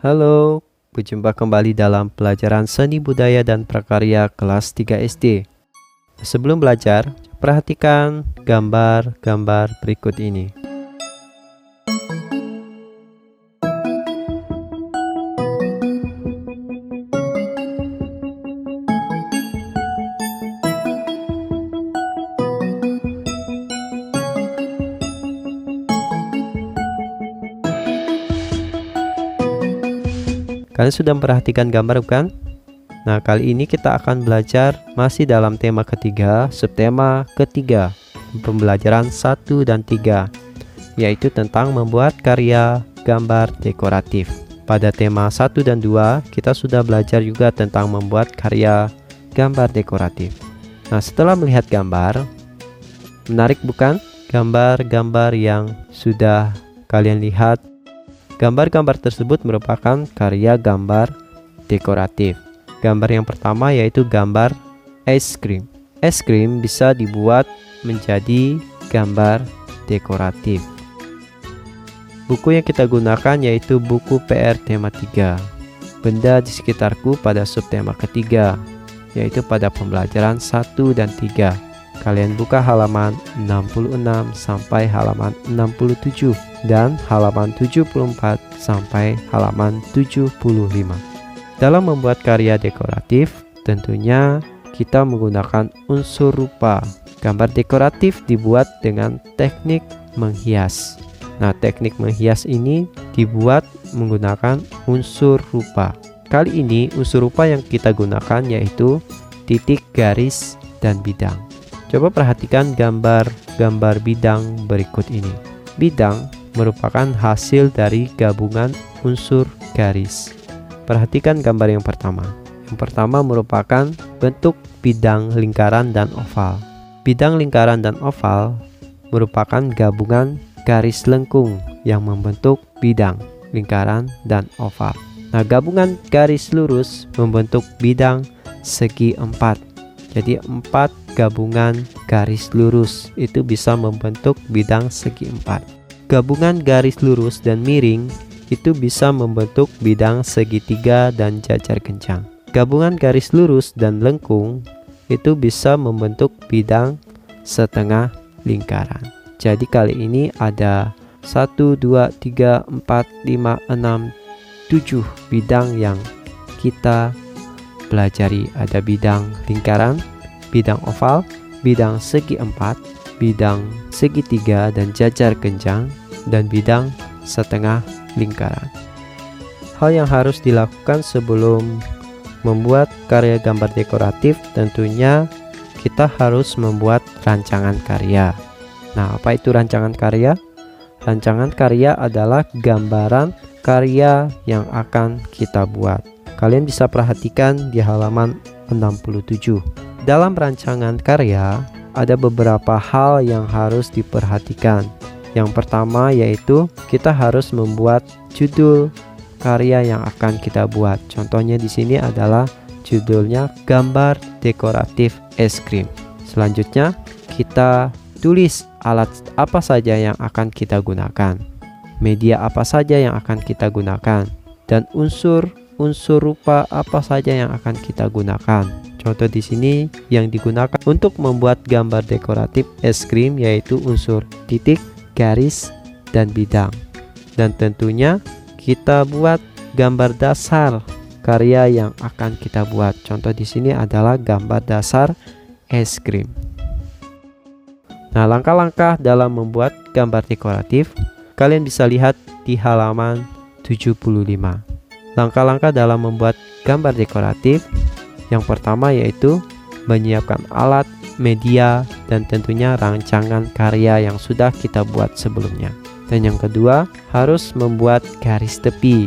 Halo, berjumpa kembali dalam pelajaran seni budaya dan prakarya kelas 3 SD. Sebelum belajar, perhatikan gambar-gambar berikut ini. Kalian sudah memperhatikan gambar bukan? Nah, kali ini kita akan belajar masih dalam tema ketiga, subtema ketiga, pembelajaran 1 dan 3, yaitu tentang membuat karya gambar dekoratif. Pada tema 1 dan 2, kita sudah belajar juga tentang membuat karya gambar dekoratif. Nah, setelah melihat gambar, menarik bukan? Gambar-gambar yang sudah kalian lihat. Gambar-gambar tersebut merupakan karya gambar dekoratif. Gambar yang pertama yaitu gambar es krim. Es krim bisa dibuat menjadi gambar dekoratif. Buku yang kita gunakan yaitu buku PR tema 3. Benda di sekitarku pada subtema ketiga, yaitu pada pembelajaran 1 dan 3. Kalian buka halaman 66 sampai halaman 67 dan halaman 74 sampai halaman 75. Dalam membuat karya dekoratif, tentunya kita menggunakan unsur rupa. Gambar dekoratif dibuat dengan teknik menghias. Nah, teknik menghias ini dibuat menggunakan unsur rupa. Kali ini unsur rupa yang kita gunakan yaitu titik, garis, dan bidang. Coba perhatikan gambar-gambar bidang berikut ini. Bidang merupakan hasil dari gabungan unsur garis. Perhatikan gambar yang pertama. Yang pertama merupakan bentuk bidang lingkaran dan oval. Bidang lingkaran dan oval merupakan gabungan garis lengkung yang membentuk bidang lingkaran dan oval. Nah, gabungan garis lurus membentuk bidang segi 4. Jadi 4 gabungan garis lurus itu bisa membentuk bidang segi 4. Gabungan garis lurus dan miring itu bisa membentuk bidang segitiga dan jajar kencang. Gabungan garis lurus dan lengkung itu bisa membentuk bidang setengah lingkaran. Jadi kali ini ada 1, 2, 3, 4, 5, 6, 7 bidang yang kita pelajari. Ada bidang lingkaran, bidang oval, bidang segi 4, bidang segitiga dan jajar kencang, dan bidang setengah lingkaran. Hal yang harus dilakukan sebelum membuat karya gambar dekoratif, tentunya kita harus membuat rancangan karya. Nah, apa itu rancangan karya? Rancangan karya adalah gambaran karya yang akan kita buat. Kalian bisa perhatikan di halaman 67. Dalam rancangan karya, ada beberapa hal yang harus diperhatikan. Yang pertama yaitu kita harus membuat judul karya yang akan kita buat. Contohnya di sini adalah judulnya gambar dekoratif es krim. Selanjutnya kita tulis alat apa saja yang akan kita gunakan, media apa saja yang akan kita gunakan, dan unsur rupa apa saja yang akan kita gunakan. Contoh di sini yang digunakan untuk membuat gambar dekoratif es krim yaitu unsur titik, garis, dan bidang. Dan tentunya kita buat gambar dasar karya yang akan kita buat. Contoh di sini adalah gambar dasar es krim. Nah, langkah-langkah dalam membuat gambar dekoratif kalian bisa lihat di halaman 75. Langkah-langkah dalam membuat gambar dekoratif, yang pertama yaitu menyiapkan alat, media, dan tentunya rancangan karya yang sudah kita buat sebelumnya. Dan yang kedua, harus membuat garis tepi.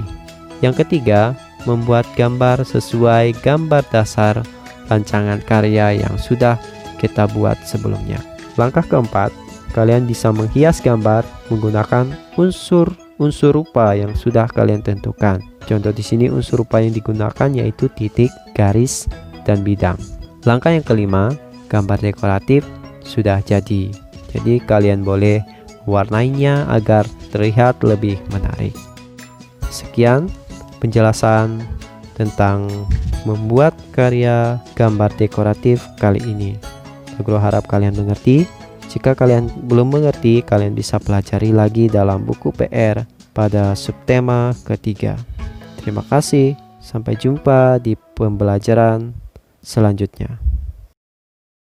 Yang ketiga, membuat gambar sesuai gambar dasar rancangan karya yang sudah kita buat sebelumnya. Langkah keempat, kalian bisa menghias gambar menggunakan unsur rupa yang sudah kalian tentukan. Contoh di sini unsur rupa yang digunakan yaitu titik, garis, dan bidang. Langkah yang kelima, gambar dekoratif sudah jadi. Jadi kalian boleh mewarnainya agar terlihat lebih menarik. Sekian penjelasan tentang membuat karya gambar dekoratif kali ini. Guru harap kalian mengerti. Jika kalian belum mengerti, kalian bisa pelajari lagi dalam buku PR pada subtema ketiga. Terima kasih, sampai jumpa di pembelajaran selanjutnya.